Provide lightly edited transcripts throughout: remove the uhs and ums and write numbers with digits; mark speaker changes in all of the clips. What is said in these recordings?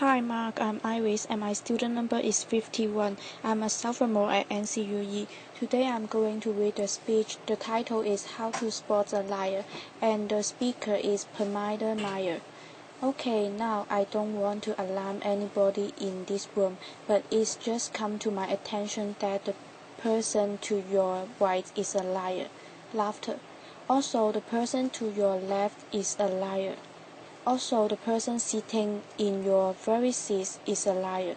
Speaker 1: Hi Mark, I'm Iris and my student number is 51. I'm a sophomore at NCUE. Today I'm going to read a speech. The title is How to Spot a Liar and the speaker is Pamela Meyer. Okay, now I don't want to alarm anybody in this room, but it's just come to my attention that the person to your right is a liar. Laughter. Also, the person to your left is a liar. Also, the person sitting in your very seat is a liar.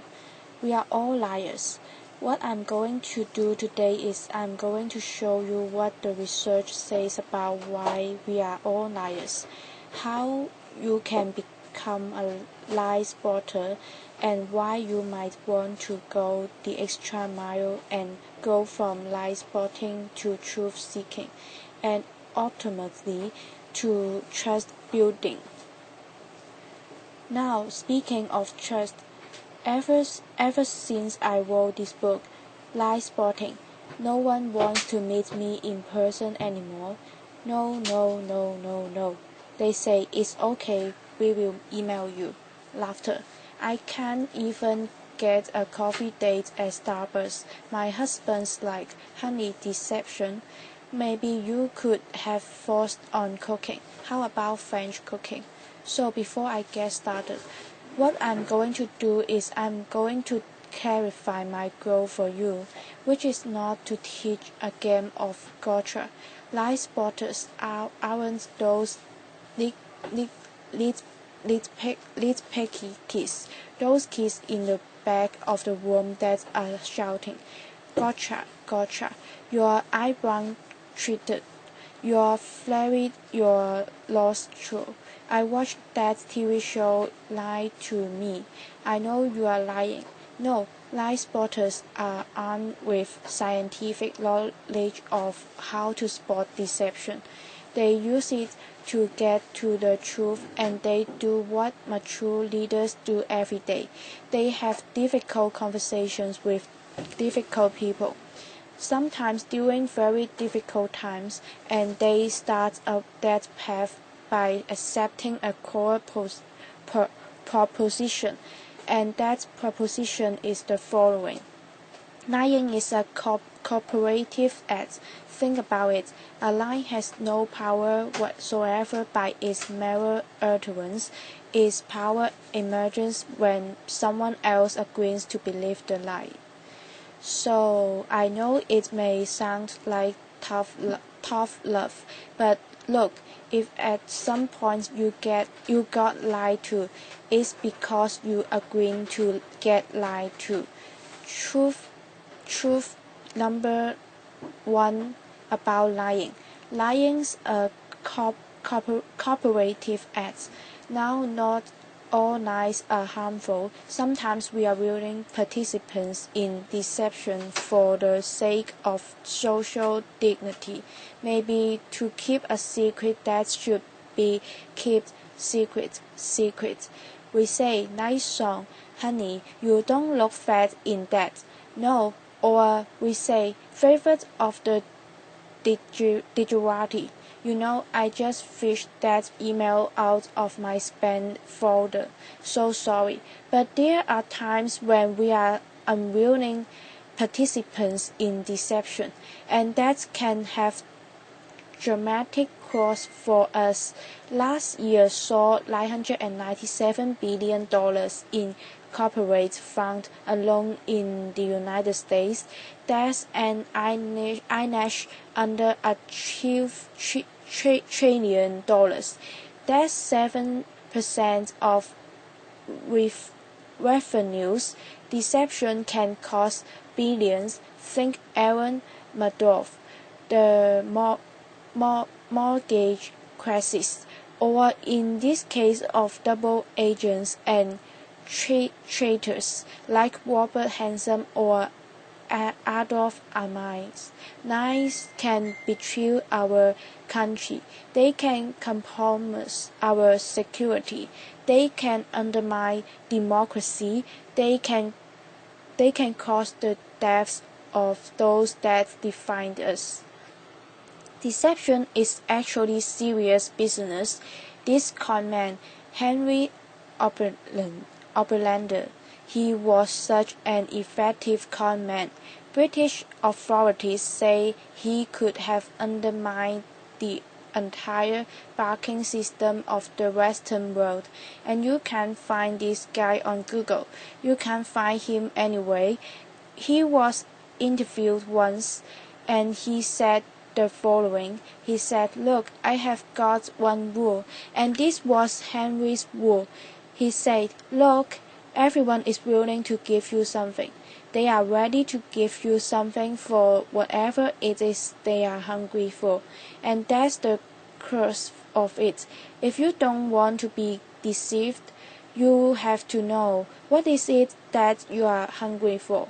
Speaker 1: We are all liars. What I'm going to do today is I'm going to show you what the research says about why we are all liars, how you can become a lie spotter, and why you might want to go the extra mile and go from lie spotting to truth seeking, and ultimately to trust building. Now, speaking of trust, ever since I wrote this book, Lie Spotting, no one wants to meet me in person anymore. No. They say, it's okay, we will email you. Laughter. I can't even get a coffee date at Starbucks. My husband's like, honey, deception. Maybe you could have forced on cooking. How about French cooking? So before I get started, what I'm going to do is I'm going to clarify my goal for you, which is not to teach a game of gotcha. Lie spotters aren't those picky kids, those kids in the back of the room that are shouting, gotcha, gotcha, your eyebrow treated, you're flurried, you're lost true. I watched that TV show Lie to Me. I know you are lying. No, lie spotters are armed with scientific knowledge of how to spot deception. They use it to get to the truth and they do what mature leaders do every day. They have difficult conversations with difficult people, sometimes during very difficult times, and they start up that path by accepting a core proposition, and that proposition is the following. Lying is a cooperative act. Think about it. A lie has no power whatsoever by its mere utterance. Its power emerges when someone else agrees to believe the lie. So I know it may sound like tough love, but look, if at some point you got lied to, it's because you agreed to get lied to. Truth number one about lying. Lying's a cooperative act. Now, not all lies are harmful. Sometimes we are willing participants in deception for the sake of social dignity, maybe to keep a secret that should be kept secret. We say, nice song, honey, you don't look fat in that. No, or we say, favorite of the digitality. You know, I just fished that email out of my spam folder. So sorry. But there are times when we are unwilling participants in deception, and that can have dramatic costs for us. Last year saw $997 billion in corporate funds alone in the United States. That's an INASH under a trillion dollars. That's 7% of revenues. Deception can cost billions. Think Aaron Madoff, the mortgage crisis, or in this case of double agents and traitors like Robert Hansen or Adolf Ameis. Lies can betray our country. They can compromise our security. They can undermine democracy. They can cause the deaths of those that define us. Deception is actually serious business. This conman, Henry Oberlin, Operander. He was such an effective con man. British authorities say he could have undermined the entire banking system of the Western world, and you can find this guy on Google. You can find him anyway. He was interviewed once, and he said the following. He said, "Look, I have got one rule," and this was Henry's rule. He said, "Look, everyone is willing to give you something. They are ready to give you something for whatever it is they are hungry for, and that's the curse of it. If you don't want to be deceived, you have to know what is it that you are hungry for."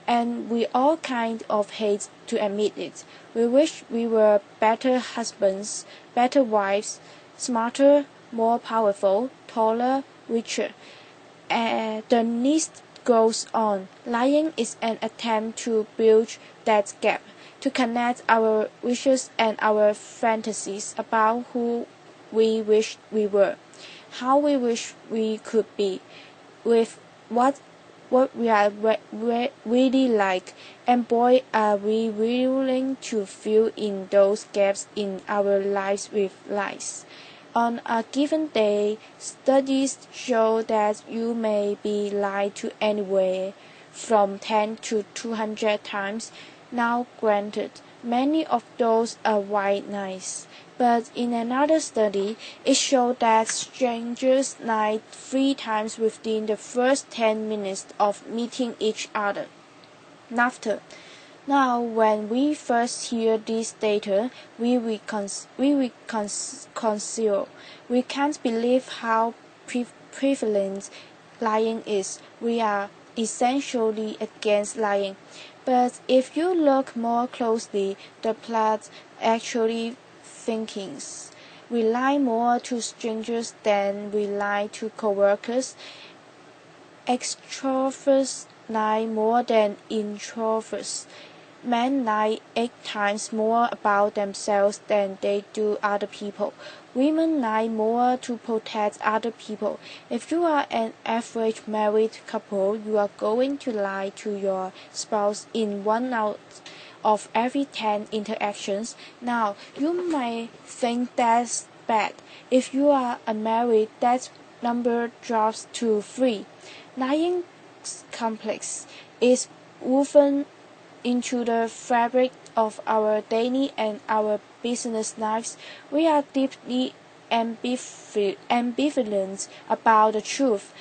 Speaker 1: And we all kind of hate to admit it. We wish we were better husbands, better wives, smarter, more powerful, taller, richer. The list goes on. Lying is an attempt to bridge that gap, to connect our wishes and our fantasies about who we wish we were, how we wish we could be, with what we are really like, and boy are we willing to fill in those gaps in our lives with lies. On a given day, studies show that you may be lied to anywhere from 10 to 200 times. Now granted, many of those are white lies. But in another study, it showed that strangers lied 3 times within the first 10 minutes of meeting each other. Laughter. Now, when we first hear this data, we reconcile. We can't believe how prevalent lying is. We are essentially against lying. But if you look more closely, the plot actually thinkings. We lie more to strangers than we lie to coworkers. Extroverts lie more than introverts. Men lie 8 times more about themselves than they do other people. Women lie more to protect other people. If you are an average married couple, you are going to lie to your spouse in 1 out of every 10 interactions. Now, you might think that's bad. If you are unmarried, that number drops to 3. Lying's complex is woven into the fabric of our daily and our business lives. We are deeply ambivalent about the truth.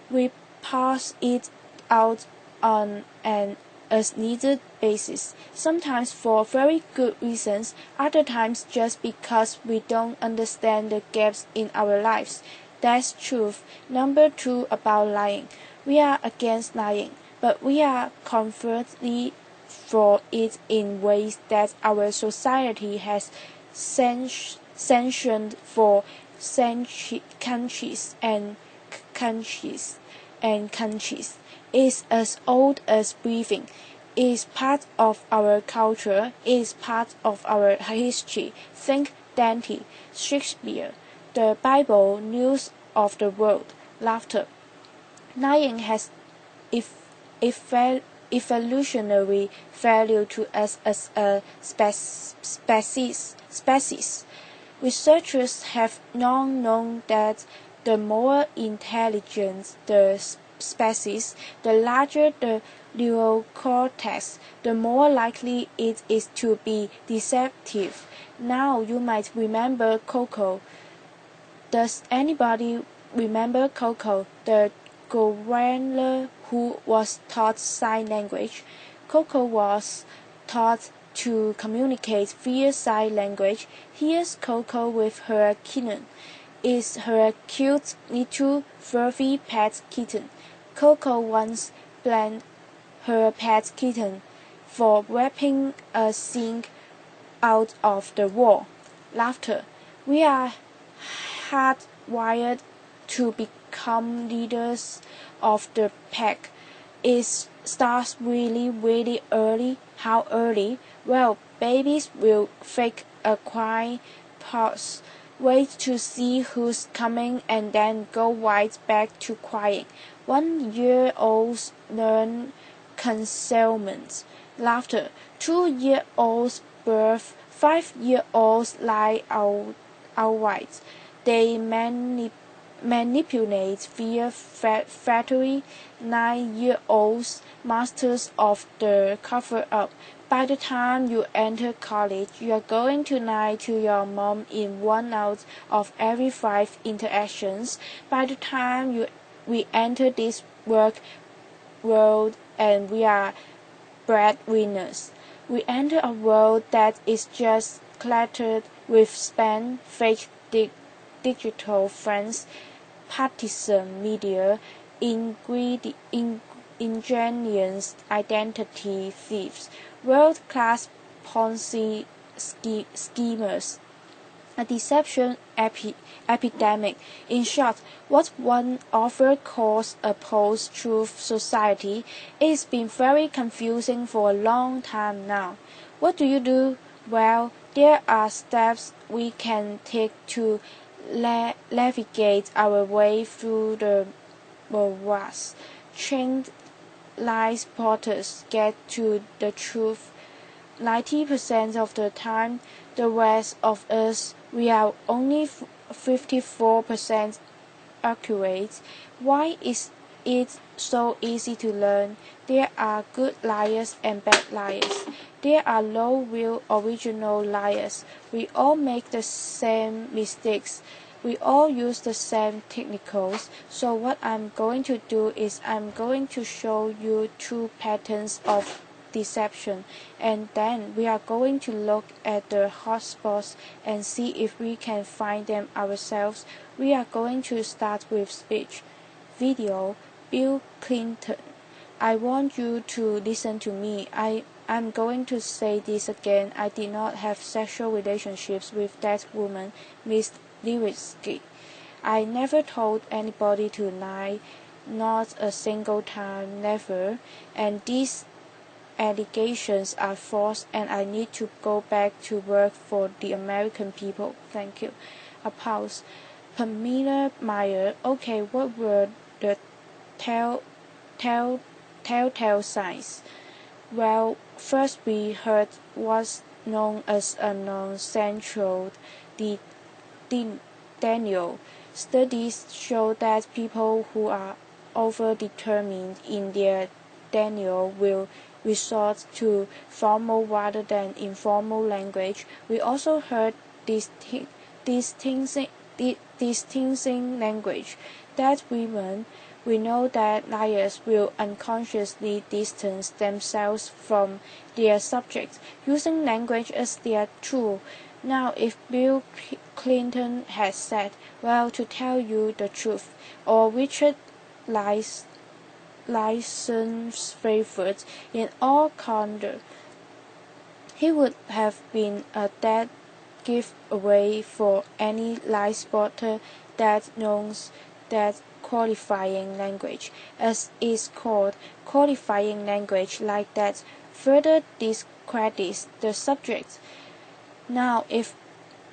Speaker 1: We pass it out on an as-needed basis, sometimes for very good reasons, other times just because we don't understand the gaps in our lives. That's truth. Number 2 about lying. We are against lying, but we are covertly for it in ways that our society has sanctioned for countries and countries. Is as old as breathing, is part of our culture, is part of our history. Think Dante, Shakespeare, the Bible, news of the world. Laughter. Lying has evolutionary value to us as a species. Researchers have long known that the more intelligent the species, the larger the neural cortex, the more likely it is to be deceptive. Now you might remember Coco. Does anybody remember Coco, the gorilla who was taught sign language? Coco was taught to communicate via sign language. Here's Coco with her kitten. Is her cute little fluffy pet kitten. Coco once blamed her pet kitten for ripping a zinc out of the wall. Laughter. We are hardwired to become leaders of the pack. It starts really early. How early? Well, babies will fake a crying pause wait to see who's coming, and then go right back to crying. 1-year-olds learn concealment. Laughter. 2-year-olds birth. 5-year-olds lie outright. They manipulate fear flattery. 9-year-olds masters of the cover-up. By the time you enter college, you are going to lie to your mom in 1 out of every 5 interactions. By the time we enter this work world and we are breadwinners, we enter a world that is just cluttered with spam, fake digital friends, partisan media, ingenious identity thieves, world-class Ponzi schemers, a deception epidemic. In short, what one author calls a post-truth society. It's been very confusing for a long time now. What do? Well, there are steps we can take to navigate our way through the morass. Trained lie spotters get to the truth 90% of the time. The rest of us, we are only 54% accurate. Why is it so easy to learn? There are good liars and bad liars. There are no real original liars. We all make the same mistakes. We all use the same technicals. So what I'm going to do is I'm going to show you 2 patterns of deception, and then we are going to look at the hotspots and see if we can find them ourselves. We are going to start with speech. Video. Bill Clinton. I want you to listen to me. I'm going to say this again. I did not have sexual relationships with that woman, Miss Lewinsky. I never told anybody to lie, not a single time, never. And these allegations are false, and I need to go back to work for the American people. Thank you. A pause. Pamela, Meyer. Okay, what were the telltale signs? Well, first we heard what's known as a non-central denial. Studies show that people who are overdetermined in their denial will resort to formal rather than informal language. We also heard distancing language. That women, we know that liars will unconsciously distance themselves from their subject, using language as their tool. Now, if Bill Clinton had said, well, to tell you the truth, or Richard Lyson's favorite, in all candor, he would have been a dead giveaway for any lie spotter that knows that qualifying language, as is called, qualifying language like that, further discredits the subject. Now, if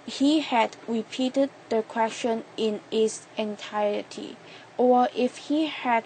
Speaker 1: he had repeated the question in its entirety, or if he had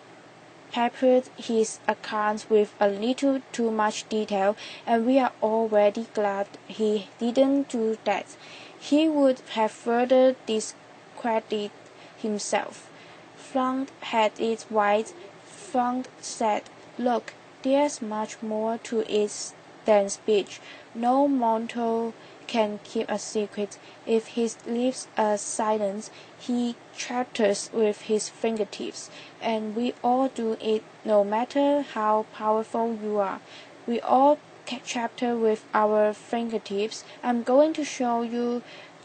Speaker 1: peppered his account with a little too much detail, and we are already glad he didn't do that, he would have further discredited himself. Flunk had it right. Flunk said, look, there's much more to it than speech. No mortal can keep a secret. If his lips are silent, he chatters with his fingertips, and we all do it, no matter how powerful you are. We all chatter with our fingertips. I'm going to show you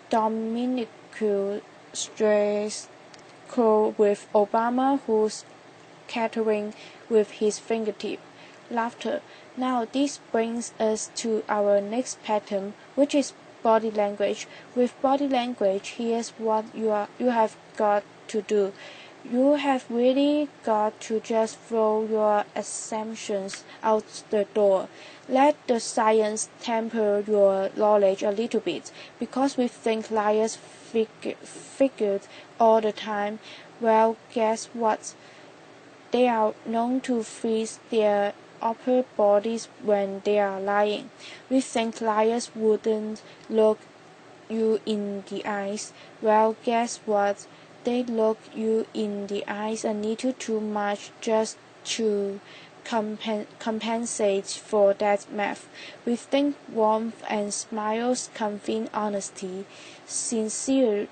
Speaker 1: Dominique Strauss-Kahn with Obama, who's chattering with his fingertip. Laughter. Now this brings us to our next pattern, which is body language. With body language, here's what you have got to do. You have really got to just throw your assumptions out the door. Let the science temper your knowledge a little bit, because we think liars figured all the time. Well, guess what? They are known to freeze their upper bodies when they are lying. We think liars wouldn't look you in the eyes. Well, guess what? They look you in the eyes a little too much just to compensate for that math. We think warmth and smiles convey honesty, sincerity,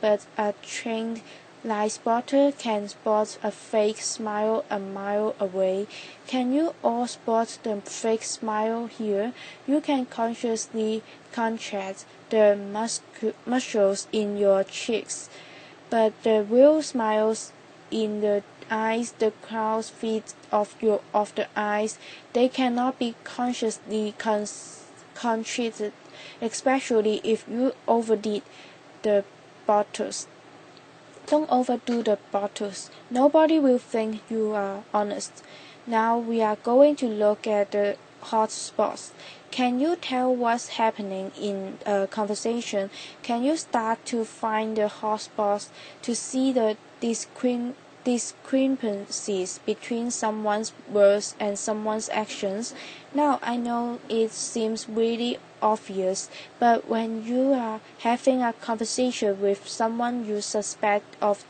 Speaker 1: but a trained lie spotter can spot a fake smile a mile away. Can you all spot the fake smile here? You can consciously contract the muscles in your cheeks, but the real smiles in the eyes, the crow's feet of the eyes, they cannot be consciously contracted, especially if you overdid the bottles. Don't overdo the bottles. Nobody will think you are honest. Now we are going to look at the hot spots. Can you tell what's happening in a conversation? Can you start to find the hot spots, to see the discrepancies between someone's words and someone's actions? Now I know it seems really obvious, but when you are having a conversation with someone you suspect of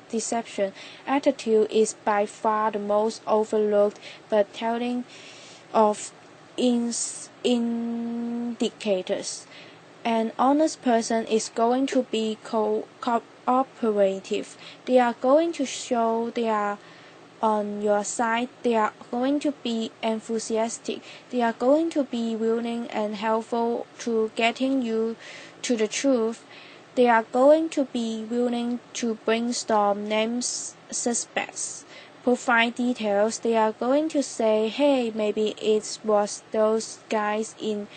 Speaker 1: deception, attitude is by far the most overlooked but telling of indicators. An honest person is going to be cooperative. They are going to show they are on your side. They are going to be enthusiastic. They are going to be willing and helpful to getting you to the truth. They are going to be willing to brainstorm names, suspects, provide details. They are going to say, hey, maybe it was those guys in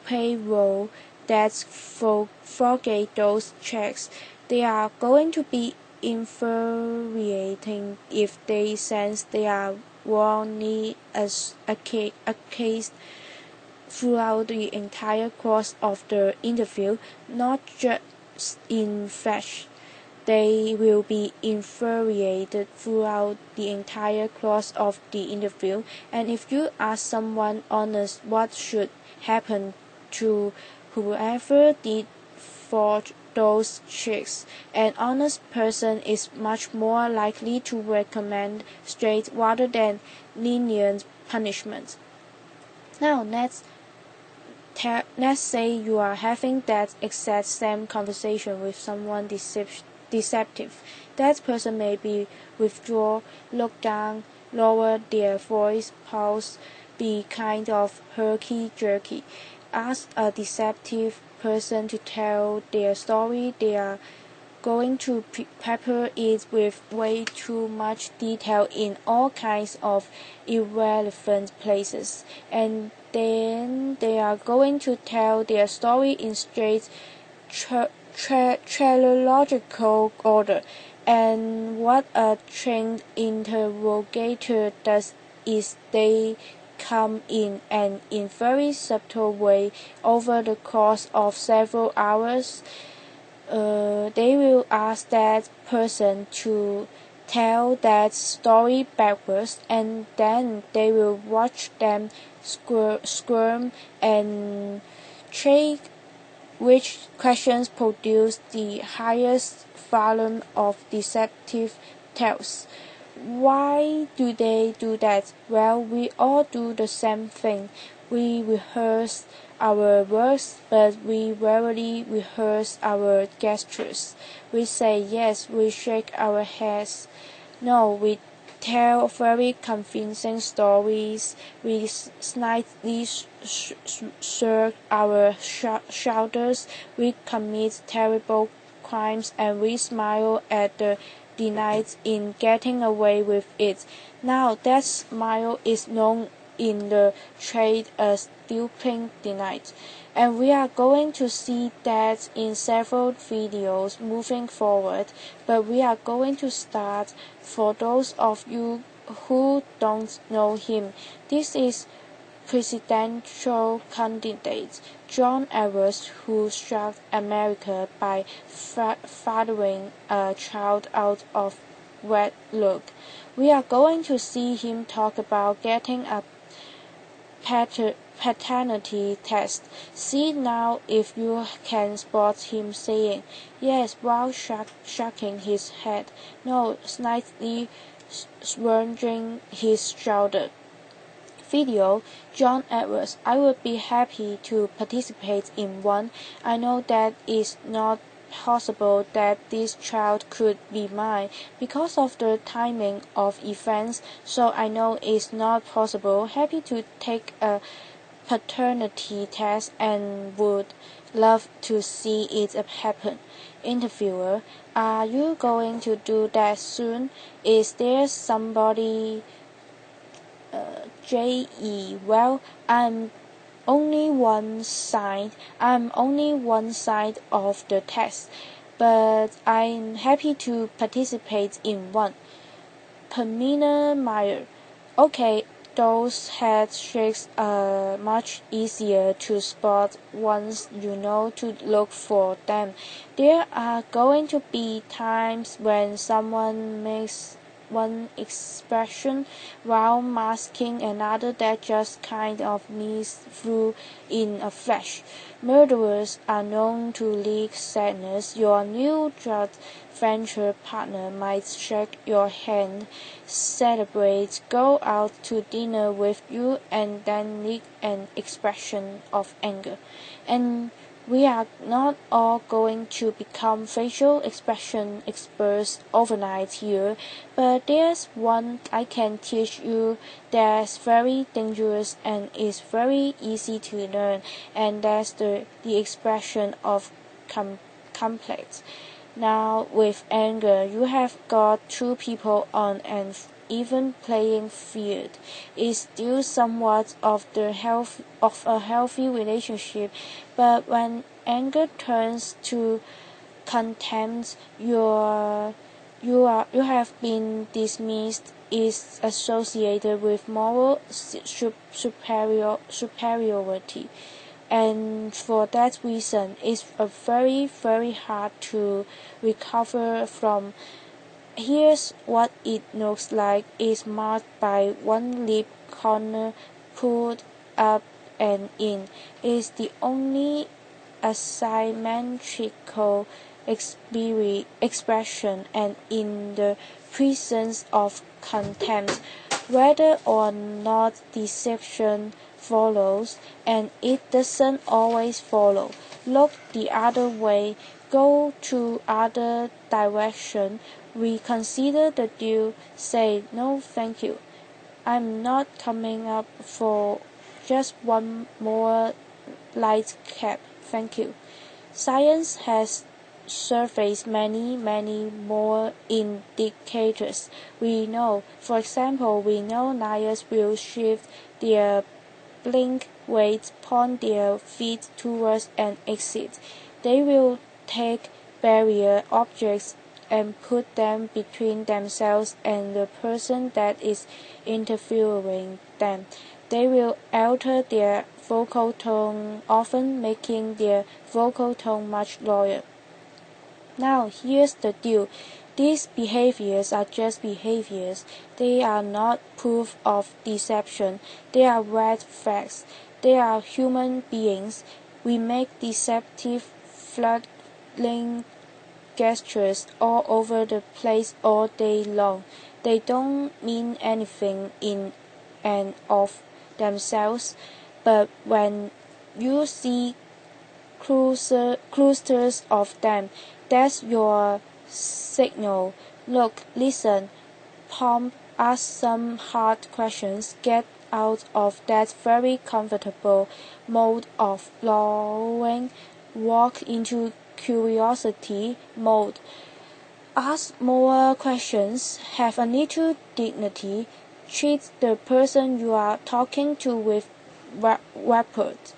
Speaker 1: payroll that forgave those checks. They are going to be infuriating if they sense they are wrongly as a case throughout the entire course of the interview, not just in flash. They will be infuriated throughout the entire course of the interview. And if you ask someone honest what should happen to whoever did forge those checks, an honest person is much more likely to recommend straight rather than lenient punishment. Now let's say you are having that exact same conversation with someone deceptive. That person may be withdraw, look down, lower their voice, pause, be kind of herky-jerky. Ask a deceptive person to tell their story. They are going to pepper it with way too much detail in all kinds of irrelevant places, and then they are going to tell their story in straight chronological order. And what a trained interrogator does is they come in and in very subtle way over the course of several hours. They will ask that person to tell that story backwards, and then they will watch them squirm and check which questions produce the highest volume of deceptive tales. Why do they do that? Well, we all do the same thing. We rehearse our words, but we rarely rehearse our gestures. We say yes, we shake our heads. No, we tell very convincing stories. We slightly shrug our shoulders. We commit terrible crimes, and we smile at the delight in getting away with it. Now that smile is known in the trade still pink tonight. And we are going to see that in several videos moving forward, but we are going to start for those of you who don't know him. This is presidential candidate John Edwards, who struck America by fathering a child out of wedlock. We are going to see him talk about getting a paternity test. See now if you can spot him saying yes while shaking his head, no, slightly swinging his shoulder. Video, John Edwards. I would be happy to participate in one. I know that it's not possible that this child could be mine because of the timing of events, so I know it's not possible. Happy to take a paternity test and would love to see it happen. Interviewer, are you going to do that soon? Is there somebody J.E. Well, I'm only one side of the test, but I'm happy to participate in one. Pamela Meyer. Okay, those head shakes are much easier to spot once you know to look for them. There are going to be times when someone makes one expression while masking another that just kind of needs through in a flash. Murderers are known to leak sadness. Your new drug venture partner might shake your hand, celebrate, go out to dinner with you, and then leak an expression of anger. And we are not all going to become facial expression experts overnight here, but there's one I can teach you that's very dangerous and is very easy to learn, and that's the expression of complex. Now, with anger, you have got two people on an even playing field. It's still somewhat of a healthy relationship, but when anger turns to contempt, you have been dismissed, is associated with moral superiority. And for that reason, it's very, very hard to recover from. Here's what it looks like. It's marked by one lip corner pulled up and in. It's the only asymmetrical expression, and in the presence of contempt, whether or not deception follows, and it doesn't always follow. Look the other way, go to other direction, reconsider the deal, say no thank you. I'm not coming up for just one more light cap, thank you. Science has surfaced many more indicators. We know, for example, lions will shift their blink weight, point their feet towards an exit. They will take barrier objects and put them between themselves and the person that is interviewing them. They will alter their vocal tone, often making their vocal tone much lower. Now, here's the deal. These behaviors are just behaviors. They are not proof of deception. They are red flags. They are human beings. We make deceptive, flirting gestures all over the place all day long. They don't mean anything in and of themselves, but when you see clusters of them, that's your signal. Look, listen, pump, ask some hard questions, get out of that very comfortable mode of blowing, walk into curiosity mode. Ask more questions, have a little dignity, Treat the person you are talking to with respect.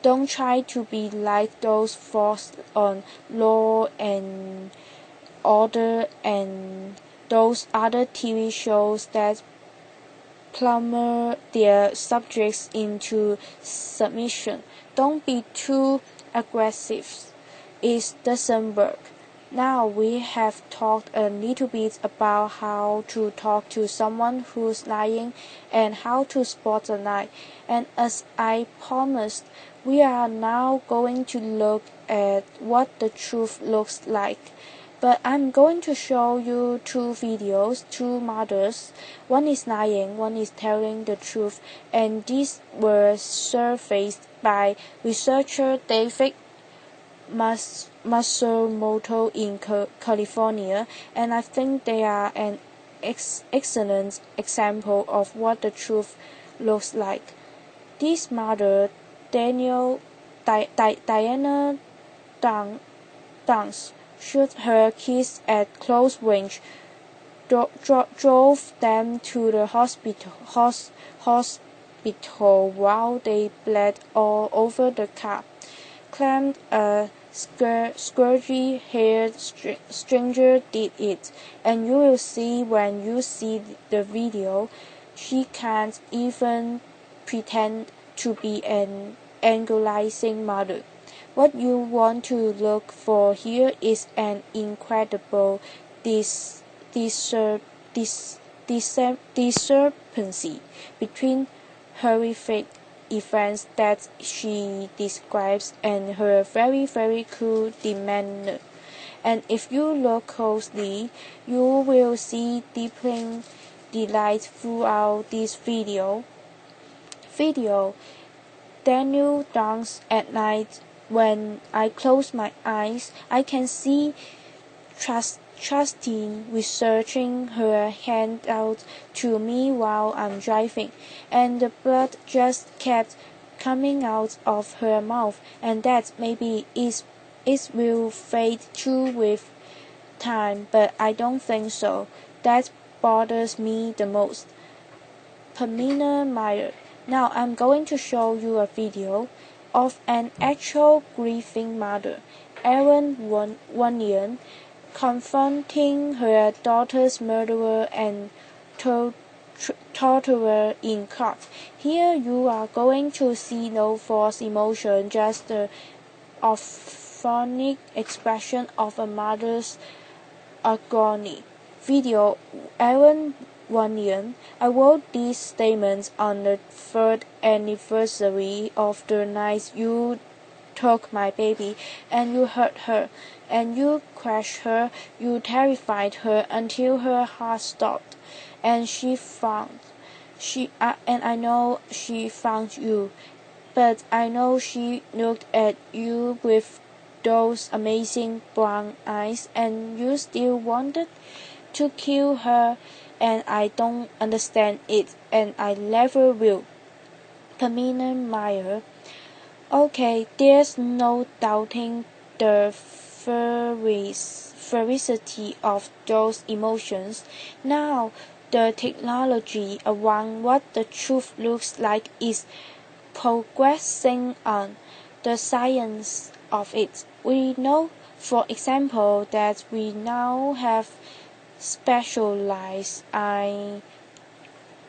Speaker 1: Don't try to be like those forced on Law and Order and those other TV shows that plumber their subjects into submission. Don't be too aggressive. It doesn't work. Now we have talked a little bit about how to talk to someone who's lying and how to spot a lie. And as I promised, we are now going to look at what the truth looks like. But I'm going to show you two videos, two mothers. One is lying, one is telling the truth, and these were surfaced by researcher David Matsumoto in California, and I think they are an excellent example of what the truth looks like. This mother, Diana Downs, shot her kids at close range, drove them to the hospital while they bled all over the car, claimed a squirgy-haired stranger did it, and you will see when you see the video, she can't even pretend to be an agonizing mother. What you want to look for here is an incredible discrepancy between horrific events that she describes and her very, very cool demeanor. And if you look closely, you will see deepening delight throughout this video. Daniel dance at night. When I close my eyes, I can see Trustine researching her hand out to me while I'm driving, and the blood just kept coming out of her mouth, and that maybe it will fade too with time, but I don't think so. That bothers me the most. Pamela Meyer. Now I'm going to show you a video of an actual grieving mother, Erin Wanian, confronting her daughter's murderer and torturer in court. Here you are going to see no false emotion, just the authentic expression of a mother's agony. Video Erin Wanian. I wrote these statements on the 3rd anniversary of the night you took my baby, and you hurt her, and you crushed her, you terrified her until her heart stopped, and I know she found you, but I know she looked at you with those amazing brown eyes, and you still wanted to kill her, and I don't understand it, and I never will. Pamela Meyer. Okay, there's no doubting the veracity of those emotions. Now, the technology around what the truth looks like is progressing on. The science of it. We know, for example, that we now have specialized eye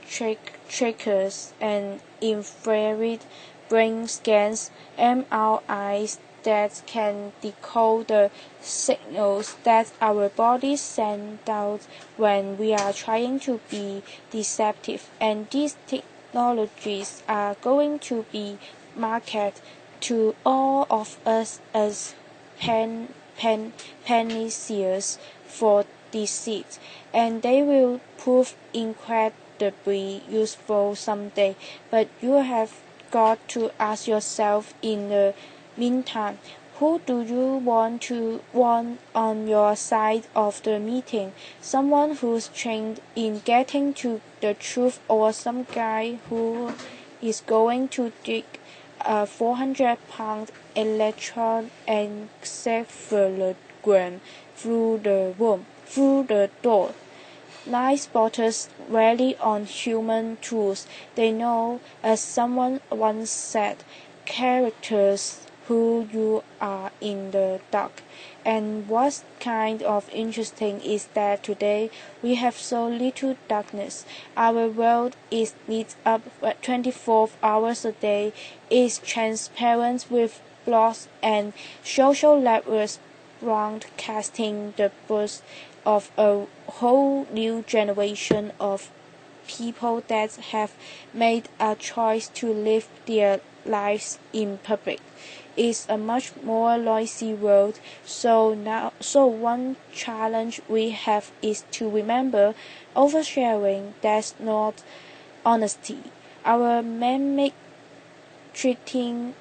Speaker 1: trackers and infrared brain scans, MRIs that can decode the signals that our bodies send out when we are trying to be deceptive, and these technologies are going to be marketed to all of us as panaceas for deceit, and they will prove incredibly useful someday, but you have got to ask yourself in the meantime, who do you want on your side of the meeting? Someone who's trained in getting to the truth, or some guy who is going to dig a 400-pound electroencephalogram through the door? Night spotters rely on human tools. They know, as someone once said, characters who you are in the dark. And what's kind of interesting is that today we have so little darkness. Our world is lit up 24 hours a day, is transparent with blogs and social networks broadcasting the birth of a whole new generation of people that have made a choice to live their lives in public. It's a much more noisy world, so one challenge we have is to remember oversharing, that's not honesty. Our mimic treating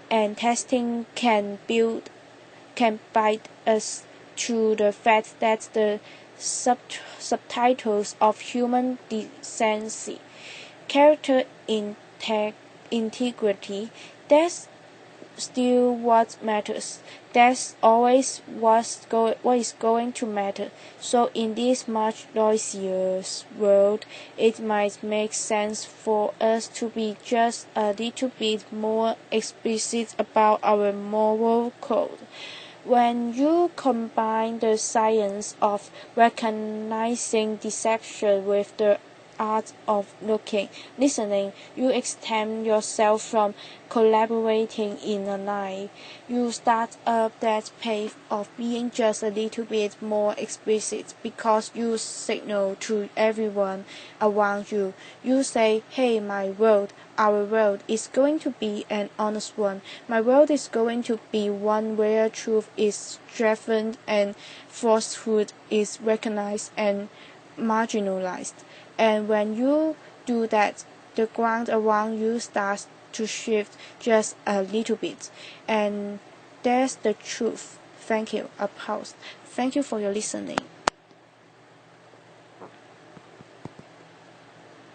Speaker 1: and testing can bite us through the fact that the subtitles of human decency, character integrity, that's still what matters. That's always what is going to matter. So in this much noisier world, it might make sense for us to be just a little bit more explicit about our moral code. When you combine the science of recognizing deception with the art of listening, you extend yourself from collaborating in a lie. You start up that path of being just a little bit more explicit because you signal to everyone around you. You say, hey, our world is going to be an honest one. My world is going to be one where truth is strengthened and falsehood is recognized and marginalized. And when you do that, the ground around you starts to shift just a little bit. And that's the truth. Thank you. Applause. Thank you for your listening.